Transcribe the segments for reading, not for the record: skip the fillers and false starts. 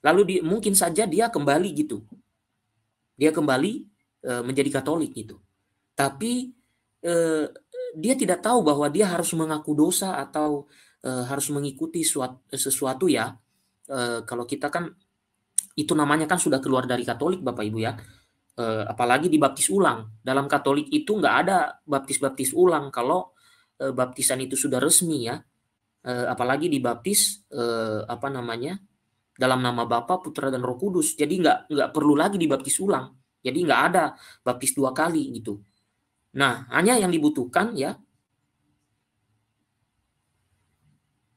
lalu mungkin saja dia kembali gitu. Dia kembali menjadi Katolik gitu. Tapi dia tidak tahu bahwa dia harus mengaku dosa atau harus mengikuti sesuatu ya. Kalau kita kan itu namanya kan sudah keluar dari Katolik Bapak Ibu ya. Apalagi dibaptis ulang. Dalam Katolik itu nggak ada baptis ulang kalau baptisan itu sudah resmi ya. Apalagi dibaptis apa namanya dalam nama Bapa, Putra dan Roh Kudus. Jadi nggak perlu lagi dibaptis ulang. Jadi nggak ada baptis 2 kali gitu. Nah, hanya yang dibutuhkan ya.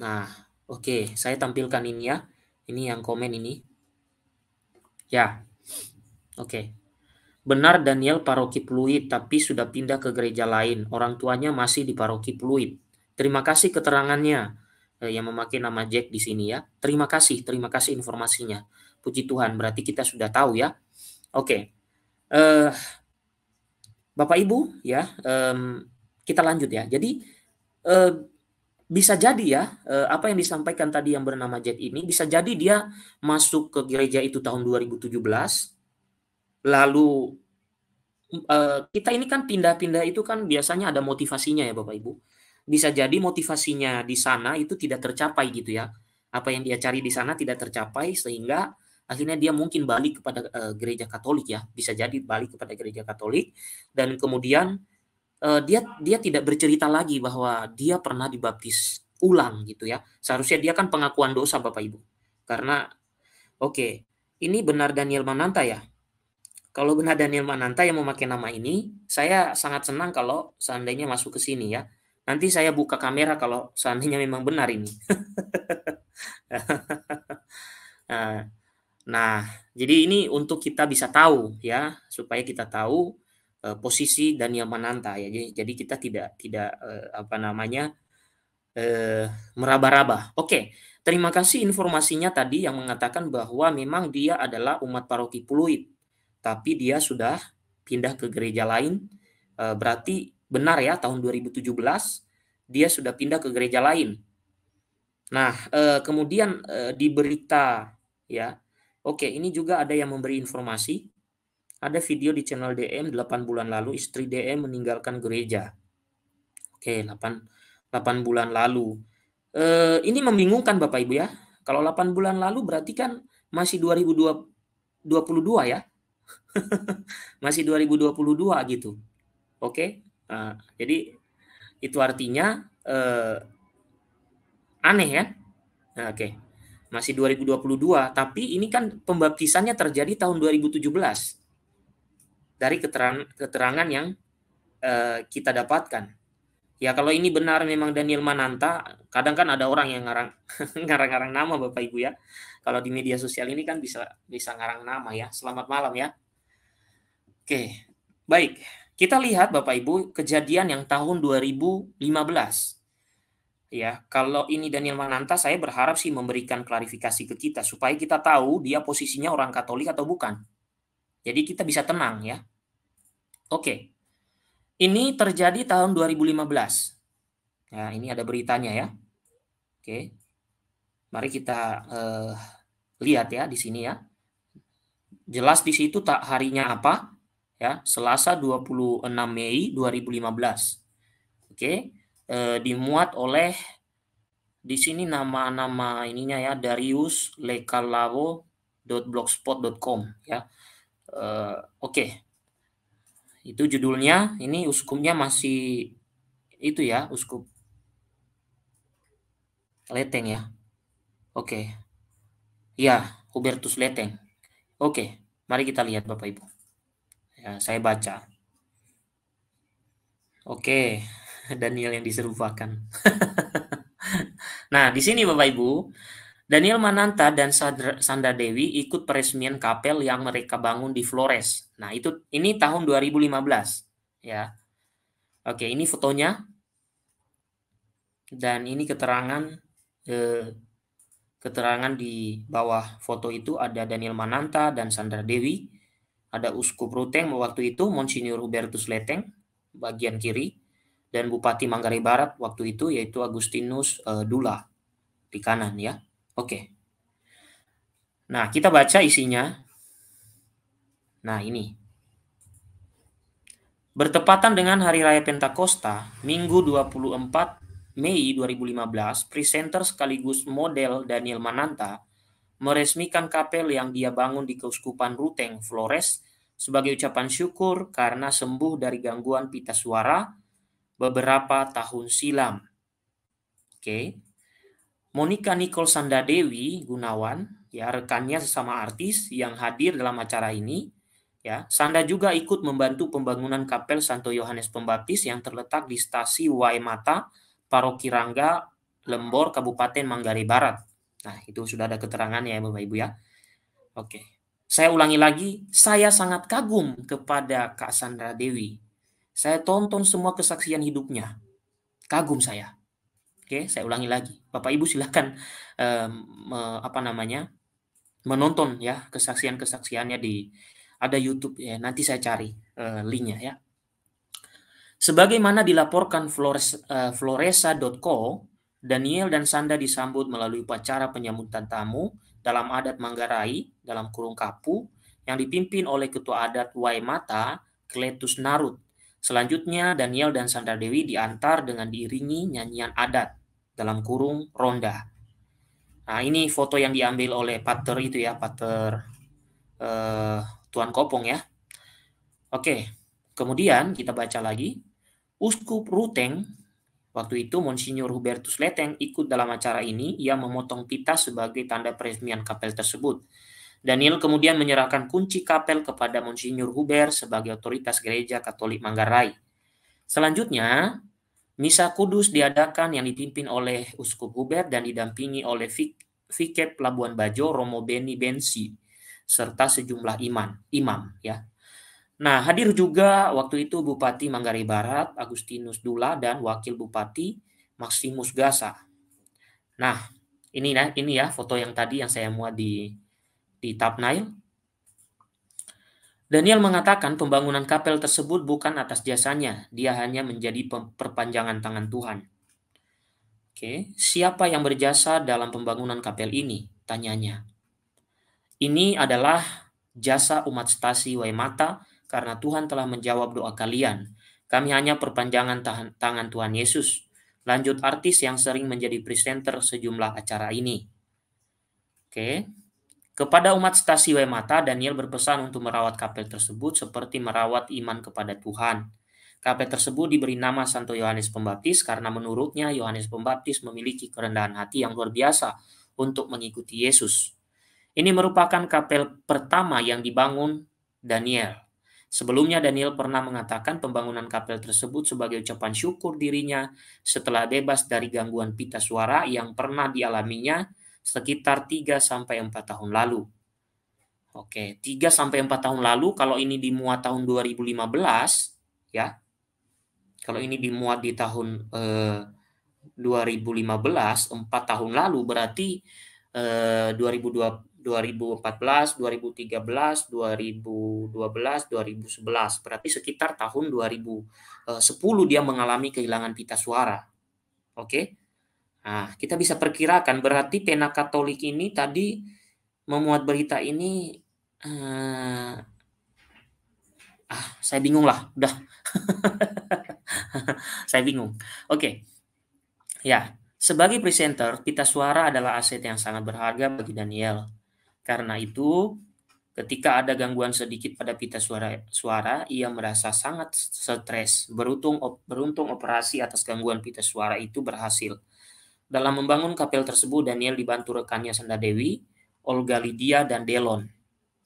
Nah, oke, saya tampilkan ini ya. Ini yang komen ini. Ya, oke. Benar Daniel paroki Pluit, tapi sudah pindah ke gereja lain. Orang tuanya masih di paroki Pluit. Terima kasih keterangannya yang memakai nama Jack di sini ya. Terima kasih informasinya. Puji Tuhan, berarti kita sudah tahu ya. Oke, Bapak Ibu ya, kita lanjut ya. Jadi bisa jadi ya, apa yang disampaikan tadi yang bernama Jack ini, bisa jadi dia masuk ke gereja itu tahun 2017, lalu kita ini kan pindah-pindah itu kan biasanya ada motivasinya ya Bapak Ibu. Bisa jadi motivasinya di sana itu tidak tercapai gitu ya. Apa yang dia cari di sana tidak tercapai sehingga akhirnya dia mungkin balik kepada gereja Katolik ya. Bisa jadi balik kepada gereja Katolik dan kemudian dia dia tidak bercerita lagi bahwa dia pernah dibaptis ulang gitu ya. Seharusnya dia kan pengakuan dosa Bapak Ibu. Karena oke, ini benar Daniel Mananta ya? Kalau benar Daniel Mananta yang memakai nama ini, saya sangat senang kalau seandainya masuk ke sini ya. Nanti saya buka kamera kalau seandainya memang benar ini. Nah, nah, jadi ini untuk kita bisa tahu ya, supaya kita tahu posisi Daniel Mananta ya. Jadi kita tidak apa namanya meraba-raba. Oke, terima kasih informasinya tadi yang mengatakan bahwa memang dia adalah umat paroki Pluit, tapi dia sudah pindah ke gereja lain. Berarti benar ya tahun 2017 dia sudah pindah ke gereja lain. Nah, kemudian di berita ya. Oke, ini juga ada yang memberi informasi. Ada video di channel DM 8 bulan lalu istri DM meninggalkan gereja. Oke, 8 bulan lalu. Ini membingungkan Bapak Ibu ya. Kalau 8 bulan lalu berarti kan masih 2022 ya. Masih 2022 gitu. Oke. Nah, jadi itu artinya aneh ya. Nah, oke. Masih 2022, tapi ini kan pembaptisannya terjadi tahun 2017. Dari keterangan yang kita dapatkan. Ya kalau ini benar memang Daniel Mananta, kadang kan ada orang yang ngarang ngarang-ngarang nama Bapak Ibu ya. Kalau di media sosial ini kan bisa ngarang nama ya. Selamat malam ya. Oke, baik. Kita lihat Bapak Ibu kejadian yang tahun 2015. Ya, kalau ini Daniel Mananta saya berharap sih memberikan klarifikasi ke kita supaya kita tahu dia posisinya orang Katolik atau bukan. Jadi kita bisa tenang ya. Oke. Ini terjadi tahun 2015. Ya, ini ada beritanya ya. Oke. Mari kita lihat ya di sini ya. Jelas di situ tak harinya apa? Ya, Selasa 26 Mei 2015. Oke. Dimuat oleh di sini nama-nama ininya ya Darius lekalavo.blogspot.com ya. Oke. Itu judulnya, ini uskupnya masih itu ya, uskup Leteng ya. Oke. Ya, Hubertus Leteng. Oke, mari kita lihat Bapak Ibu. Ya, saya baca. Oke, Daniel yang diserupakan. Nah, di sini Bapak Ibu, Daniel Mananta dan Sandra Dewi ikut peresmian kapel yang mereka bangun di Flores. Nah, ini tahun 2015 ya. Oke, ini fotonya. Dan ini keterangan di bawah foto itu ada Daniel Mananta dan Sandra Dewi. Ada Uskup Ruteng waktu itu Monsinyur Hubertus Leteng bagian kiri dan Bupati Manggarai Barat waktu itu yaitu Agustinus Dula di kanan ya. Oke. Nah, kita baca isinya. Nah, ini. Bertepatan dengan Hari Raya Pentakosta, Minggu 24 Mei 2015, presenter sekaligus model Daniel Mananta meresmikan kapel yang dia bangun di Keuskupan Ruteng, Flores, sebagai ucapan syukur karena sembuh dari gangguan pita suara beberapa tahun silam. Oke. Monica Nicole Sandadewi Gunawan, ya rekannya sesama artis yang hadir dalam acara ini, ya. Sanda juga ikut membantu pembangunan kapel Santo Yohanes Pembaptis yang terletak di Stasi Waimata, Paroki Rangga, Lembor, Kabupaten Manggarai Barat. Nah, itu sudah ada keterangannya ya Bapak Ibu ya. Oke. Saya ulangi lagi, saya sangat kagum kepada Kak Sandra Dewi. Saya tonton semua kesaksian hidupnya. Kagum saya. Oke, saya ulangi lagi. Bapak Ibu silakan menonton ya kesaksian-kesaksiannya di ada YouTube ya. Nanti saya cari linknya ya. Sebagaimana dilaporkan Floresa.co, Daniel dan Sanda disambut melalui upacara penyambutan tamu dalam adat Manggarai dalam kurung Kapu yang dipimpin oleh Ketua Adat Waimata, Kletus Narut. Selanjutnya Daniel dan Sandra Dewi diantar dengan diiringi nyanyian adat dalam kurung ronda. Nah, ini foto yang diambil oleh Pater itu ya, Pater Tuan Kopong ya. Oke, kemudian kita baca lagi. Uskup Ruteng, waktu itu Monsinyur Hubertus Leteng ikut dalam acara ini. Ia memotong pita sebagai tanda peresmian kapel tersebut. Daniel kemudian menyerahkan kunci kapel kepada Monsinyur Huber sebagai otoritas Gereja Katolik Manggarai. Selanjutnya, Misa Kudus diadakan yang dipimpin oleh Uskup Huber dan didampingi oleh Vikep Labuan Bajo Romo Beni Bensi serta sejumlah imam ya. Nah, hadir juga waktu itu Bupati Manggarai Barat Agustinus Dula dan Wakil Bupati Maximus Gasa. Nah, ini ya foto yang tadi yang saya muat di thumbnail. Daniel mengatakan pembangunan kapel tersebut bukan atas jasanya, dia hanya menjadi perpanjangan tangan Tuhan. Oke, siapa yang berjasa dalam pembangunan kapel ini? Tanyanya. Ini adalah jasa umat Stasi Waimata karena Tuhan telah menjawab doa kalian. Kami hanya perpanjangan tangan Tuhan Yesus. Lanjut artis yang sering menjadi presenter sejumlah acara ini. Oke. Kepada umat Stasi Waimata, Daniel berpesan untuk merawat kapel tersebut seperti merawat iman kepada Tuhan. Kapel tersebut diberi nama Santo Yohanes Pembaptis karena menurutnya Yohanes Pembaptis memiliki kerendahan hati yang luar biasa untuk mengikuti Yesus. Ini merupakan kapel pertama yang dibangun Daniel. Sebelumnya Daniel pernah mengatakan pembangunan kapel tersebut sebagai ucapan syukur dirinya setelah bebas dari gangguan pita suara yang pernah dialaminya sekitar 3-4 tahun lalu. Oke, 3-4 tahun lalu, kalau ini dimuat tahun 2015, ya. Kalau ini dimuat di tahun 2015, 4 tahun lalu, berarti 2014, 2013, 2012, 2011. Berarti sekitar tahun 2010 dia mengalami kehilangan pita suara. Oke. Nah, kita bisa perkirakan berarti pena Katolik ini tadi memuat berita ini saya bingung lah, udah. Saya bingung. Oke. Ya, sebagai presenter, pita suara adalah aset yang sangat berharga bagi Daniel. Karena itu, ketika ada gangguan sedikit pada pita suara, ia merasa sangat stres. Beruntung operasi atas gangguan pita suara itu berhasil. Dalam membangun kapel tersebut, Daniel dibantu rekannya Sanda Dewi, Olga Lydia, dan Delon.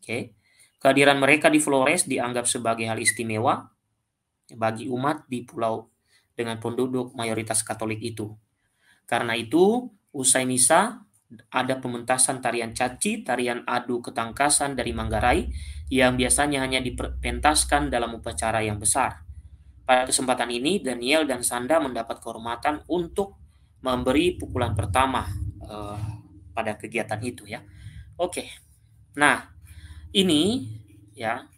Oke. Kehadiran mereka di Flores dianggap sebagai hal istimewa bagi umat di pulau dengan penduduk mayoritas Katolik itu. Karena itu, usai misa, ada pementasan tarian caci, tarian adu ketangkasan dari Manggarai, yang biasanya hanya dipentaskan dalam upacara yang besar. Pada kesempatan ini, Daniel dan Sanda mendapat kehormatan untuk memberi pukulan pertama pada kegiatan itu ya. Oke. Nah, ini ya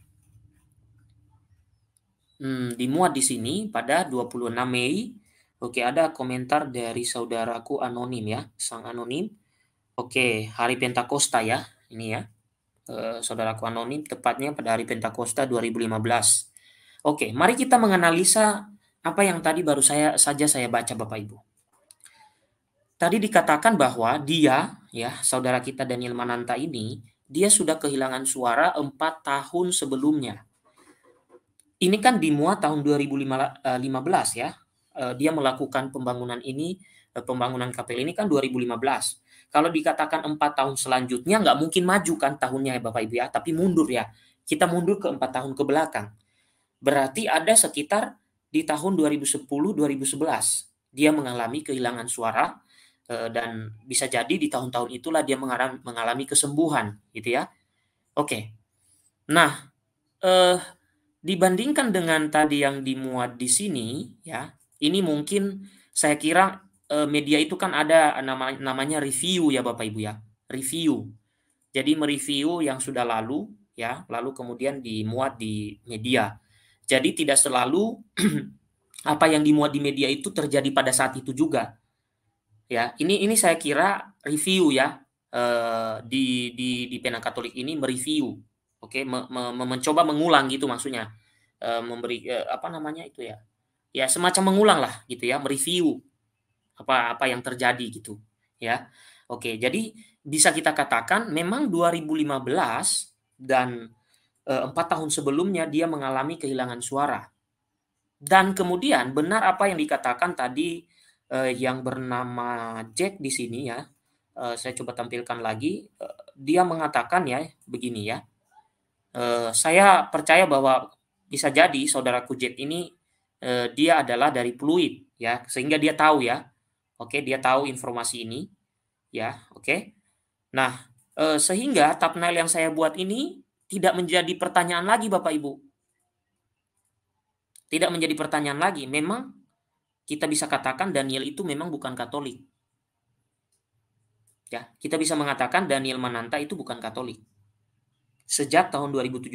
dimuat di sini pada 26 Mei. Oke, ada komentar dari saudaraku anonim ya, sang anonim. Oke, hari Pentakosta ya. Ini ya, saudaraku anonim, tepatnya pada hari Pentakosta 2015. Oke, mari kita menganalisa apa yang tadi baru saya baca Bapak Ibu. Tadi dikatakan bahwa dia, ya, saudara kita Daniel Mananta ini, dia sudah kehilangan suara 4 tahun sebelumnya. Ini kan dimuat tahun 2015 ya. Dia melakukan pembangunan ini, pembangunan kapel ini kan 2015. Kalau dikatakan 4 tahun selanjutnya nggak mungkin maju kan tahunnya ya Bapak Ibu ya, tapi mundur ya. Kita mundur ke 4 tahun ke belakang. Berarti ada sekitar di tahun 2010-2011 dia mengalami kehilangan suara, dan bisa jadi di tahun-tahun itulah dia mengalami kesembuhan gitu ya. Oke. Nah, dibandingkan dengan tadi yang dimuat di sini ya, ini mungkin saya kira, media itu kan ada namanya review ya Bapak Ibu ya, review. Jadi mereview yang sudah lalu ya, lalu kemudian dimuat di media. Jadi tidak selalu apa yang dimuat di media itu terjadi pada saat itu juga. Ya, ini saya kira review ya, di Pena Katolik ini mereview. Oke, mencoba mengulang gitu maksudnya. Memberi, apa namanya itu ya, ya semacam mengulang lah gitu ya, mereview apa yang terjadi gitu, ya. Oke, jadi bisa kita katakan memang 2015 dan, 4 tahun sebelumnya dia mengalami kehilangan suara. Dan kemudian benar apa yang dikatakan tadi, yang bernama Jack di sini ya, saya coba tampilkan lagi, dia mengatakan ya, begini ya, saya percaya bahwa bisa jadi saudaraku Jack ini, dia adalah dari Pluit ya, sehingga dia tahu ya, oke, dia tahu informasi ini ya, oke. Nah, sehingga thumbnail yang saya buat ini tidak menjadi pertanyaan lagi Bapak Ibu. Tidak menjadi pertanyaan lagi, memang kita bisa katakan Daniel itu memang bukan Katolik. Ya, kita bisa mengatakan Daniel Mananta itu bukan Katolik. Sejak tahun 2017.